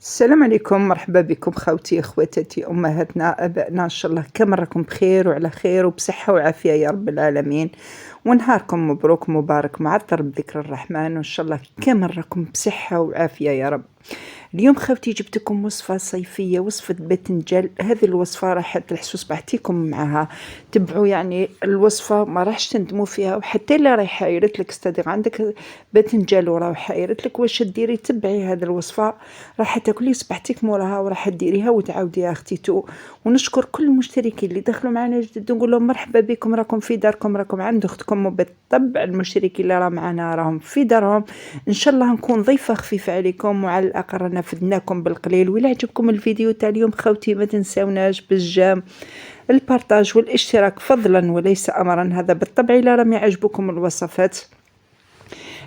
السلام عليكم، مرحبا بكم خوتي اخواتاتي امهاتنا ابائنا، ان شاء الله كامل راكم بخير وعلى خير وبصحه وعافيه يا رب العالمين، ونهاركم مبروك مبارك معطر بذكر الرحمن، وان شاء الله كامل راكم بصحه وعافيه يا رب. اليوم خوتي جبت لكم وصفة صيفية، وصفة باذنجان. هذه الوصفة راح تحسوا صبحتيكم معها، تبعوا يعني الوصفة ما راحش تندموا فيها، وحتى اللي راهي حايرت لك استدير عندك باذنجان وراه حايرت لك واش ديري، تبعي هذه الوصفة راح تاكلي صبحتيك موراها وراح ديريها وتعاوديها اختي. ونشكر كل المشتركين اللي دخلوا معنا جدد، نقول لهم مرحبا بكم، راكم في داركم، راكم عند اختكم، وبالطبع المشتركين اللي راه معنا راهم في دارهم. ان شاء الله نكون ضيفه خفيفه عليكم، وعلى الاقل رانا فدناكم بالقليل. ولا عجبكم الفيديو تاع اليوم خوتي ما تنساوناش بالجام البارطاج والاشتراك فضلا وليس امرا، هذا بالطبع الا راهم يعجبكم الوصفات.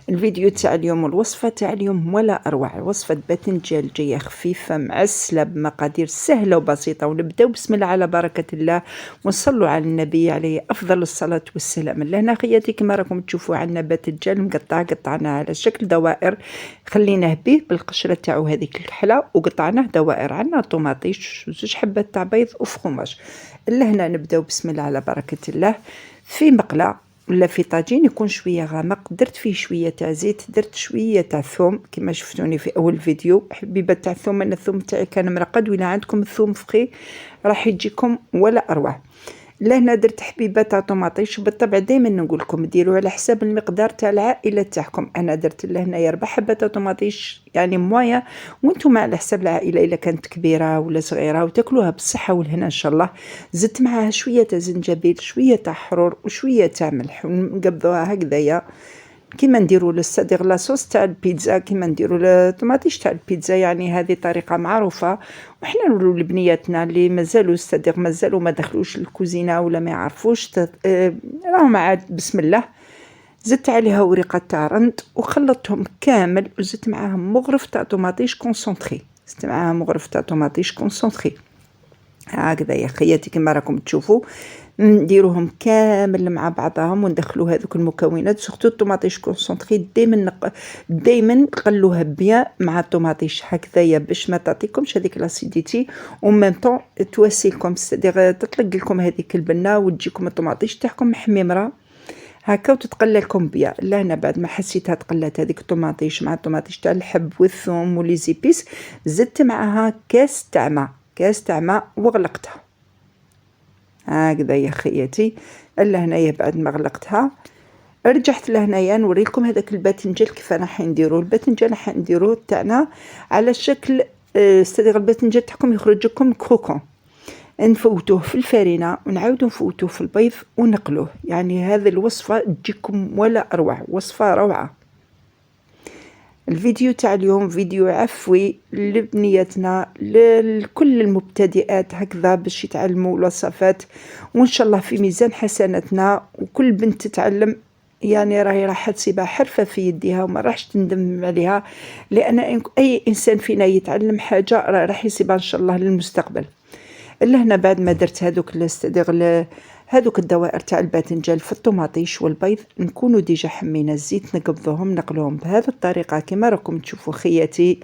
الفيديو تاع اليوم والوصفة تاع اليوم ولا أروع، وصفة باذنجان جاية خفيفة معسلة بمقادير سهلة وبسيطة. ونبداو بسم الله على بركة الله، ونصلوا على النبي عليه أفضل الصلاة والسلام. لهنا خياتي كما راكم تشوفوا عندنا باذنجان مقطع، قطعناه على شكل دوائر، خليناه به بالقشرة تاعو هذيك الكحلة، وقطعناه دوائر. عندنا طوماطيش، زوج حبات تاع بيض وفخوماج. لهنا نبداو بسم الله على بركة الله. في مقلة ولا في طاجين يكون شويه غامق، درت فيه شويه تاع زيت، درت شويه تاع ثوم كما شفتوني في اول فيديو. حبيبات تاع الثوم، انا الثوم تاعي كان مرقد، ولا عندكم الثوم فقي راح يجيكم ولا اروع. لهنا درت حبيبه تاع طوماطيش، وبالطبع دائما نقول لكم ديروا على حساب المقدار تاع العائله تاعكم. انا درت لهنايا 4 حبات طوماطيش يعني موايا، وانتم على حساب العائله الا كانت كبيره ولا صغيره، وتاكلوها بالصحه والهنا ان شاء الله. زدت معاها شويه تاع زنجبيل، شويه تاع حرور، وشويه تاع ملح، ونقبضوها هكذايا كيما نديروا للصديق لاصوص تاع البيتزا، كيما نديروا الطوماطيش تاع البيتزا. يعني هذه طريقه معروفه، وحنا نقولوا لبنياتنا اللي مازالوا الصديق مازالوا ما دخلوش الكوزينه ولا ما يعرفوش راهم عاد بسم الله. زدت عليها ورقه تاع رند وخلطتهم كامل، وزدت معاهم مغرف تاع طوماطيش كونسونطري، زدت معاهم مغرف تاع طوماطيش كونسونطري. هكذا يا خياتي كما راكم تشوفوا، نديروهم كامل مع بعضهم، وندخلوا هذوك المكونات سورتو الطوماطيش كونسونطري. دائما نقلوها بيان مع الطوماطيش هكذايا باش ما تعطيكمش هذيك لاسيديتي، وميم طون تواسيلكم، تطلق لكم هذيك البنه وتجيكم الطوماطيش تاعكم محميمره هكا وتتقللكم بيا. لهنا بعد ما حسيتها تقلات هذيك الطوماطيش مع الطوماطيش تاع الحب والثوم وليزيبيس، زدت معها كاس تاع ماء، كاس تاع ماء وغلقتها هكذا يا خياتي. لهنايا بعد ما غلقتها رجعت لهنايا نوريكم هذاك الباذنجان كيف راح نديروه. الباذنجان راح نديروه تاعنا على شكل استدير الباذنجان تاعكم يخرج لكم كروكون، نفوتوه في الفرينه ونعاودو نفوتوه في البيض ونقلوه. يعني هذه الوصفه تجيكم ولا اروع، وصفه روعه. الفيديو تاع اليوم فيديو عفوي لبنياتنا، لكل المبتدئات هكذا باش يتعلموا الوصفات، وان شاء الله في ميزان حسناتنا. وكل بنت تتعلم يعني راهي راح تصيبها حرفه في يديها وما راحش تندم عليها، لان اي انسان فينا يتعلم حاجه راح يصيبها ان شاء الله للمستقبل. لهنا بعد ما درت هذوك الدوائر تاع الباذنجان في الطوماطيش والبيض، نكونوا ديجا حمينا الزيت، نقبضوهم نقلوهم بهذه الطريقه كما راكم تشوفوا خياتي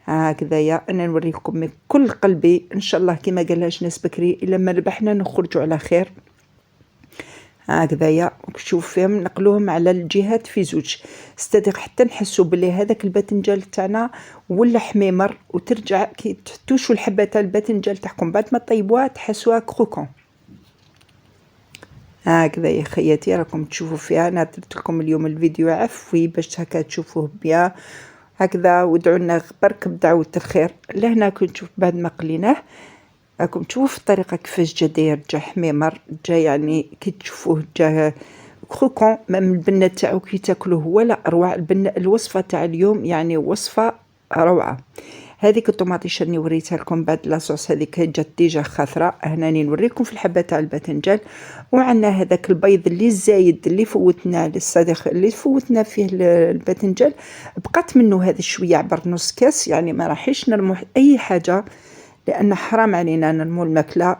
هكذايا. انا نوريكم من كل قلبي ان شاء الله كما قالهاش ناس بكري، الا ما ربحنا نخرجوا على خير هكذايا. شوف فيهم نقلوهم على الجهات في زوج، استدق حتى نحسوا بلي هذاك الباذنجان تاعنا ولا حميمر، وترجع كي تحتوشوا الحبه تاع الباذنجان تاعكم بعد ما طيبوها تحسوها كروكون هكذا يا خياتي. راكم تشوفوا فيها، انا درت لكم اليوم الفيديو عفوي باش هكا تشوفوه بيان هكذا، وادعوا لنا برك بدعوه الخير. لهنا كنت شوف بعد ما قليناه راكم تشوفوا الطريقه كيفاش جا داير، جا حميمر، جا يعني كي تشوفوه جا كروكون. من البنه تاعو كي تاكلوه ولا اروع. الوصفه تاع اليوم يعني وصفه روعه. هذيك الطوماطيش اللي وريتها لكم بعد لاصوص هذيك جات ديجا خضراء. هنا نوريكم في الحبه تاع الباذنجان، وعندنا هذاك البيض اللي زايد اللي فوتنا للصديق اللي فوتنا فيه الباذنجان، بقات منه هذا شويه عبر نص كاس. يعني ما راحش نرمو اي حاجه لان حرام علينا نرمو الماكله،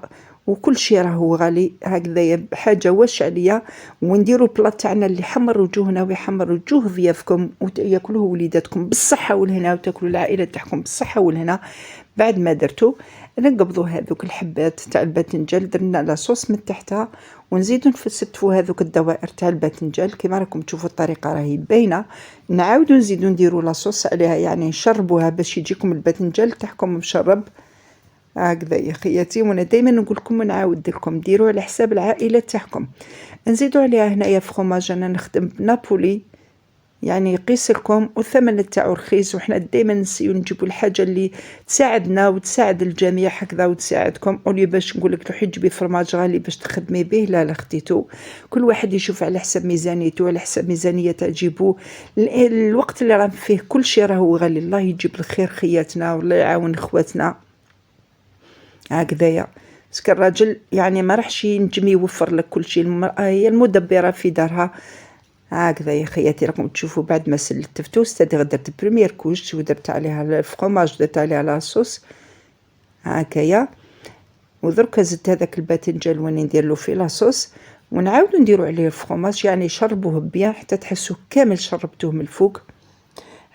وكل شيء راهو غالي هكذايا بحاجة واش عليا، ونديروا البلا تاعنا اللي يحمر وجوهنا ويحمر وجوه ضيافكم وياكلوه وليداتكم بالصحة والهنا، وتاكلوا العائلة تاعكم بالصحة والهنا. بعد ما درتو نقبضوا هذوك الحبات تاع الباذنجان، درنا لاصوص من تحتها، ونزيدو نفتفوا هذوك الدوائر تاع الباذنجان كيما راكم تشوفوا الطريقه راهي باينه. نعاودو نزيدو نديرو لاصوص عليها، يعني نشربوها باش يجيكم الباذنجان تاعكم مشرب هكذا يا خياتي. وانا دائما نقول لكم ونعاود لكم ديروا على حساب العائله تاعكم. نزيدو عليها هنايا فخوماج، انا نخدم بنابولي يعني يقيس لكم والثمن تاعو رخيص، وحنا دائما نسيو نجيبو الحاجه اللي تساعدنا وتساعد الجميع هكذا وتساعدكم، اولي باش نقول لك روحي تجيبي فرماج غالي باش تخدمي به. لا خديتو كل واحد يشوف على حسب ميزانيته، على حسب ميزانيه تجيبو. الوقت اللي راه فيه كل شيء راهو غالي، الله يجيب الخير خياتنا والله يعاون خواتنا هكذايا. باسكو الراجل يعني ما راحش ينجم يوفر لك كل شيء، المرأة هي المدبرة في دارها هكذا يا خياتي. راكم تشوفوا بعد ما سلتفتو استدير درت بريمير كوش ودرت عليها الفرماج، درت عليها لاصوص هكايا. ودرك زدت هذاك الباذنجان وين ندير له في لاصوص، ونعاودو نديرو عليه الفرماج، يعني شربوه بيان حتى تحسوه كامل شربتوه من الفوق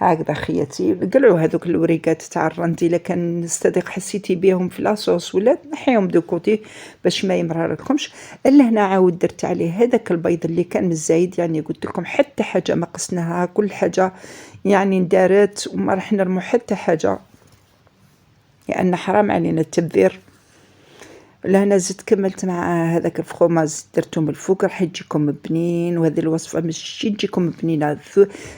هكذا خياتي. قلعوا هذوك الوريقات تاع الرندي الا كان صديق حسيتي بيهم في لاصوص ولا نحيهم دو كوتي باش ما يمررلكمش. الا هنا عاود درت عليه هذاك البيض اللي كان مزايد، يعني قلت لكم حتى حاجه ما قسناها، كل حاجه يعني اندارت وما راح نرمو حتى حاجه لان حرام علينا التبذير. لهنا زدت كملت مع هذاك الفخوماز درتو من الفوق، راح يجيكم بنين. وهذه الوصفه مش تجيكم بنينه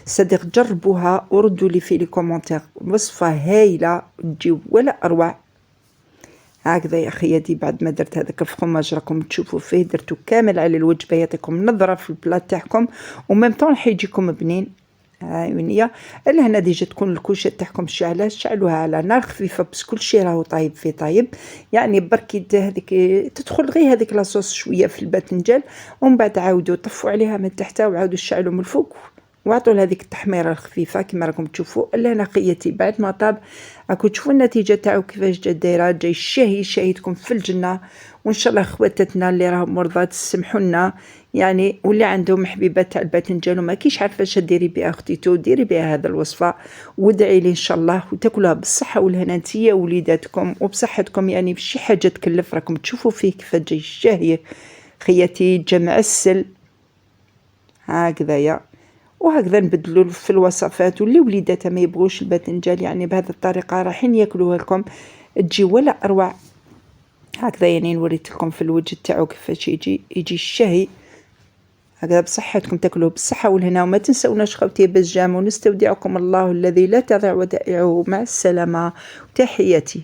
صديق جربوها وردوا لي في لي كومونتير، وصفه هايله تجي ولا اروع هكذا يا خياتي. بعد ما درت هذاك الفخوماج راكم تشوفوا فيه درتو كامل على الوجبه، يعطيكم نظره في البلاط تاعكم وميم طون راح يجيكم بنين. هايونيه لهنا ديجا تكون الكوشه تاعكم شاعله، شعلوها على نار خفيفه بس كل شيء راهو طايب في طايب، يعني بركي هذيك تدخل غير هذيك لاصوص شويه في الباذنجان، ومن بعد عاودوا طفوا عليها من تحت وعاودوا شعلوا من الفوق وعطوا هذيك التحميره الخفيفه كما راكم تشوفوا. لهنا خياتي بعد ما طاب راكم تشوفوا النتيجه تاعو كيفاش جا دايره، جاي الشهي شهيتكم في الجنه. وان شاء الله خواتاتنا اللي راهم مرضى تسمحوا لنا يعني، واللي عندهم حبيبات تاع الباذنجان وما كيش عارفه اش ديري بها اختيتو، ديري بها هذا الوصفه وادعي لي ان شاء الله وتاكلوها بالصحه والهنا انتيا ووليداتكم وبصحتكم، يعني بشي حاجه تكلف. راكم تشوفوا فيه كيف جاي الشهيه خياتي، جا معسل هكذايا. وهكذا نبدلوا في الوصفات، واللي وليداتها ما يبغوش الباذنجان يعني بهذه الطريقه رايحين ياكلوها لكم تجي ولا اروع هكذا. يعني نوريت لكم في الوجه تاعو كيفاش يجي الشهي هكذا بصحتكم، تاكلوه بالصحه والهنا. وما تنسوناش خوتي بالجام، ونستودعكم الله الذي لا تضيع ودائعه. مع السلامه وتحياتي.